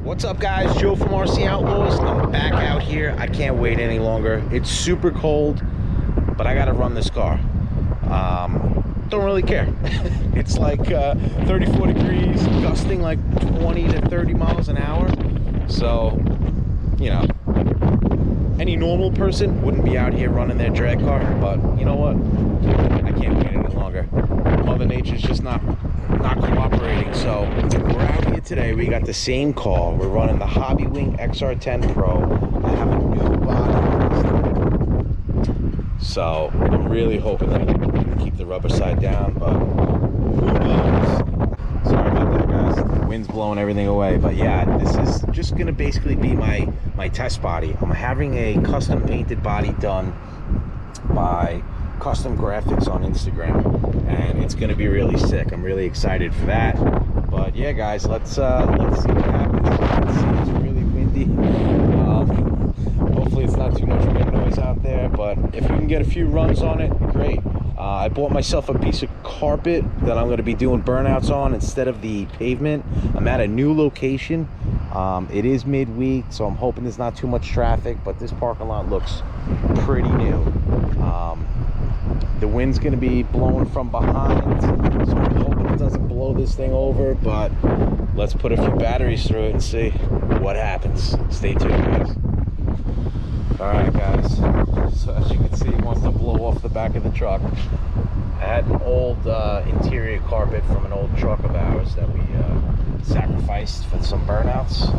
What's up, guys? Joe from RC Outlaws. I'm back out here. I can't wait any longer. It's super cold, but I gotta run this car. Don't really care. It's like 34 degrees, gusting like 20 to 30 miles an hour. So, you know, any normal person wouldn't be out here running their drag car, but you know what? I can't wait any longer. Mother Nature's just not cooperating. So we're out here today. We got the same car. We're running the Hobbywing XR10 Pro. I have a new body on this thing. So I'm really hoping that I can keep the rubber side down, but who knows? Sorry about that, guys. The wind's blowing everything away. But yeah, this is just gonna basically be my test body. I'm having a custom painted body done by Custom Graphics on Instagram, and it's gonna be really sick. I'm really excited for that. But yeah, guys, let's see what happens. It's really windy. Hopefully it's not too much wind noise out there, but if we can get a few runs on it, great. I bought myself a piece of carpet that I'm going to be doing burnouts on instead of the pavement. I'm at a new location. It is midweek, so I'm hoping there's not too much traffic, but this parking lot looks pretty new. The wind's going to be blowing from behind, so I'm hoping it doesn't blow this thing over, but let's put a few batteries through it and see what happens. Stay tuned, guys. Alright, guys, so as you can see, it wants to blow off the back of the truck. I had an old interior carpet from an old truck of ours that we sacrificed for some burnouts.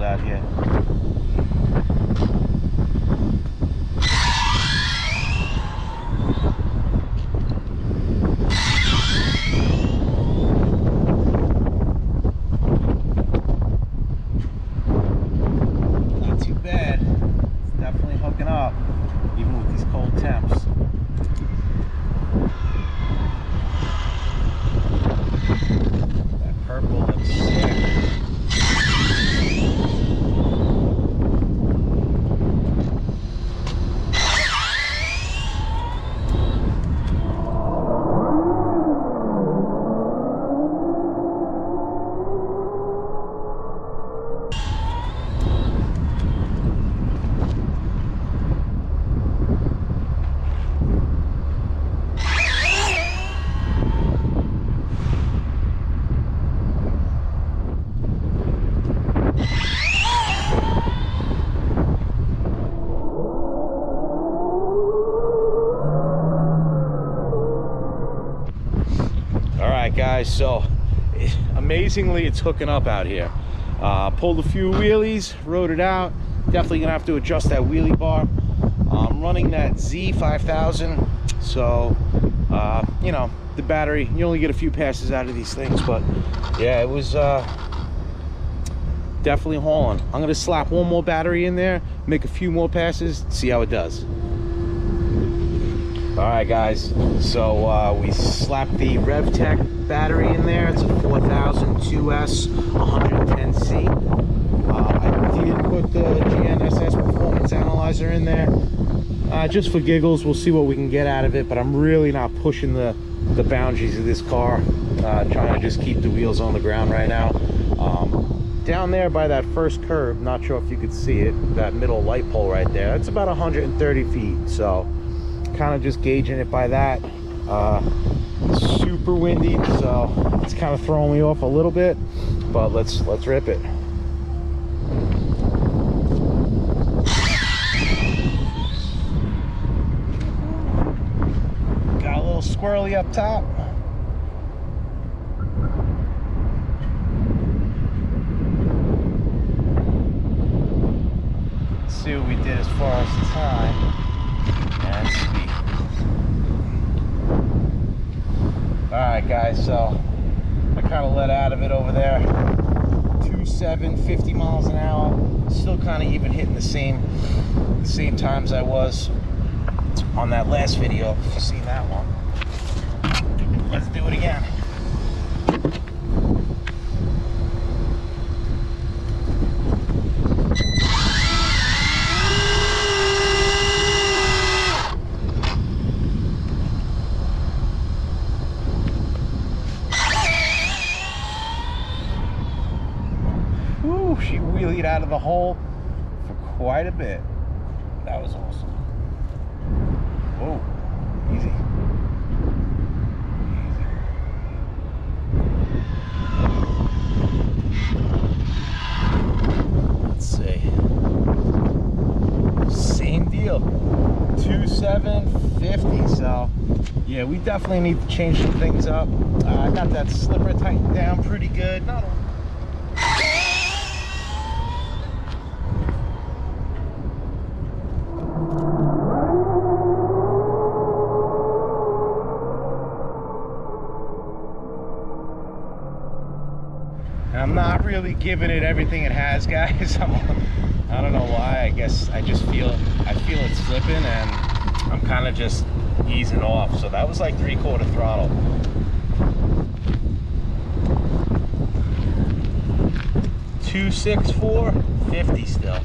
Out here. Not too bad. It's definitely hooking up, even with these cold temps. That purple looks sick. Guys, so amazingly it's hooking up out here. Pulled a few wheelies, rode it out. Definitely gonna have to adjust that wheelie bar. I'm running that Z5000, so you know, the battery, you only get a few passes out of these things, but yeah, it was definitely hauling. I'm gonna slap one more battery in there, make a few more passes, see how it does. Alright, guys, so we slapped the RevTech battery in there. It's a 4000 2S 110C. I did put the GNSS performance analyzer in there just for giggles. We'll see what we can get out of it, but I'm really not pushing the the boundaries of this car. Trying to just keep the wheels on the ground right now. Down there by that first curb, not sure if you could see it, that middle light pole right there, it's about 130 feet. So kind of just gauging it by that. Super windy, so it's kind of throwing me off a little bit, but let's rip it. Got a little squirrely up top. Let's see what we did as far as time and speed. Alright guys, so I kind of let out of it over there. 2.7, 50 miles an hour. Still kind of even hitting the same times I was on that last video, if you've seen that one. Let's do it again. She wheelied out of the hole for quite a bit. That was awesome. Whoa, easy. Let's see. Same deal. 2.750. So yeah, we definitely need to change some things up. I got that slipper tightened down pretty good. Not a I'm not really giving it everything it has, guys. I don't know why. I guess I just feel it slipping, and I'm kind of just easing off. So that was like 3/4 throttle. $264.50 still.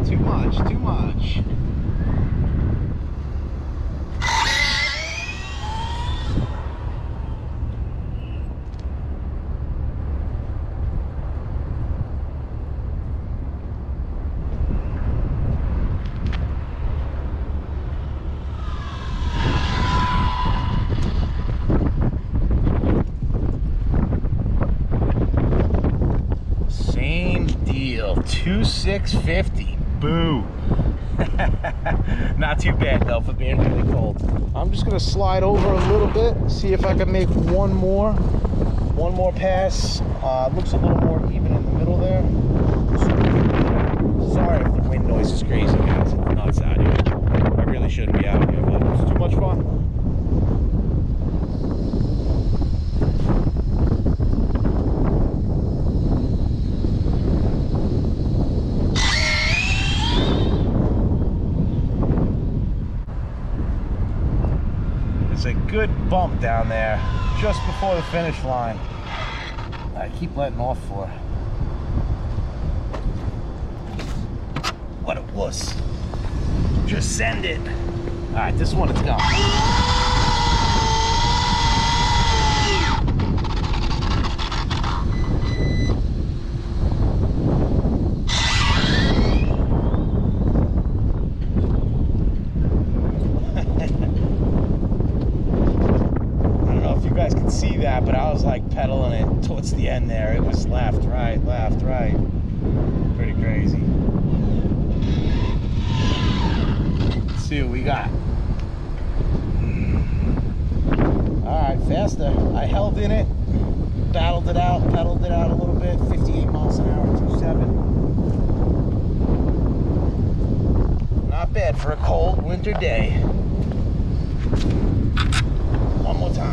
Too much. Same deal, $2,650. Boo. Not too bad though for being really cold. I'm just gonna slide over a little bit, see if I can make one more pass. Looks a little more even in the middle there. Sorry if the wind noise is crazy, guys. It's nuts out here. I really shouldn't be out here, but it's too much fun. A good bump down there just before the finish line. I keep letting off for what it was. Just send it. All right, this one is gone. See that, but I was like pedaling it towards the end there. It was left, right, pretty crazy. Let's see what we got. All right, faster. I held in it, battled it out, pedaled it out a little bit. 58 miles an hour, 2.7. Not bad for a cold winter day. One more time.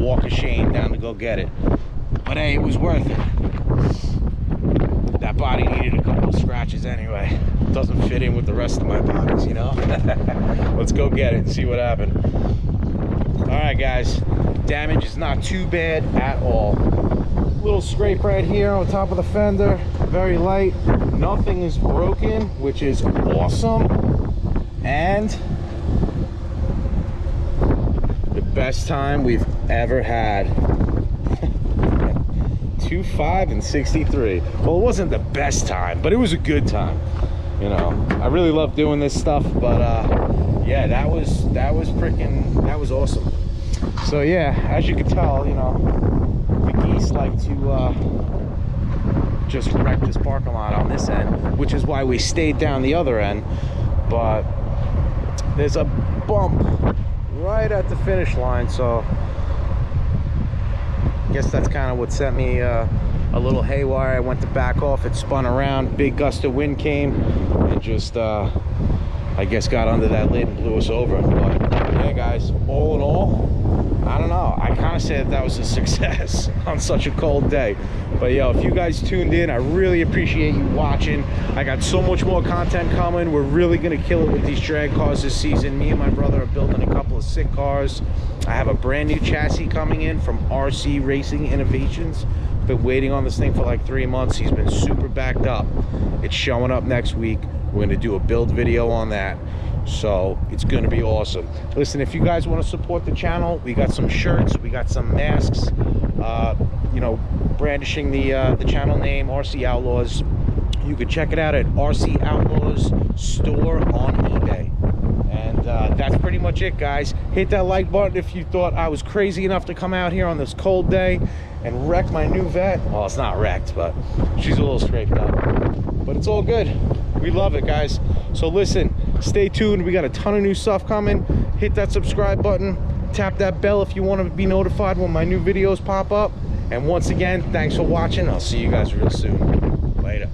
walk of shame down to go get it. But hey, it was worth it. That body needed a couple of scratches anyway. It doesn't fit in with the rest of my bodies, you know? Let's go get it and see what happened. All right, guys. Damage is not too bad at all. Little scrape right here on top of the fender. Very light. Nothing is broken, which is awesome. And the best time we've ever had. 2.5 and 63. Well, it wasn't the best time, but it was a good time. You know, I really love doing this stuff, but yeah, that was awesome. So yeah, as you can tell, you know, the geese like to just wreck this parking lot on this end, which is why we stayed down the other end. But there's a bump right at the finish line, so I guess that's kind of what sent me a little haywire. I went to back off, it spun around, big gust of wind came and just I guess got under that lid and blew us over. But yeah, guys, all in all, I don't know, I kind of said that was a success on such a cold day. But yo, if you guys tuned in, I really appreciate you watching. I got so much more content coming. We're really gonna kill it with these drag cars this season. Me and my brother are building a couple of sick cars. I have a brand new chassis coming in from RC Racing Innovations. Been waiting on this thing for like 3 months. He's been super backed up. It's showing up next week. We're gonna do a build video on that. So it's gonna be awesome. Listen, if you guys want to support the channel, we got some shirts, we got some masks, you know, brandishing the channel name RC Outlaws. You can check it out at RC Outlaws store on eBay. And that's pretty much it, guys. Hit that like button if you thought I was crazy enough to come out here on this cold day and wreck my new Vette. Well, it's not wrecked, but she's a little scraped up. But it's all good. We love it, guys. So listen, stay tuned. We got a ton of new stuff coming. Hit that subscribe button. Tap that bell if you want to be notified when my new videos pop up. And once again, thanks for watching. I'll see you guys real soon. Later.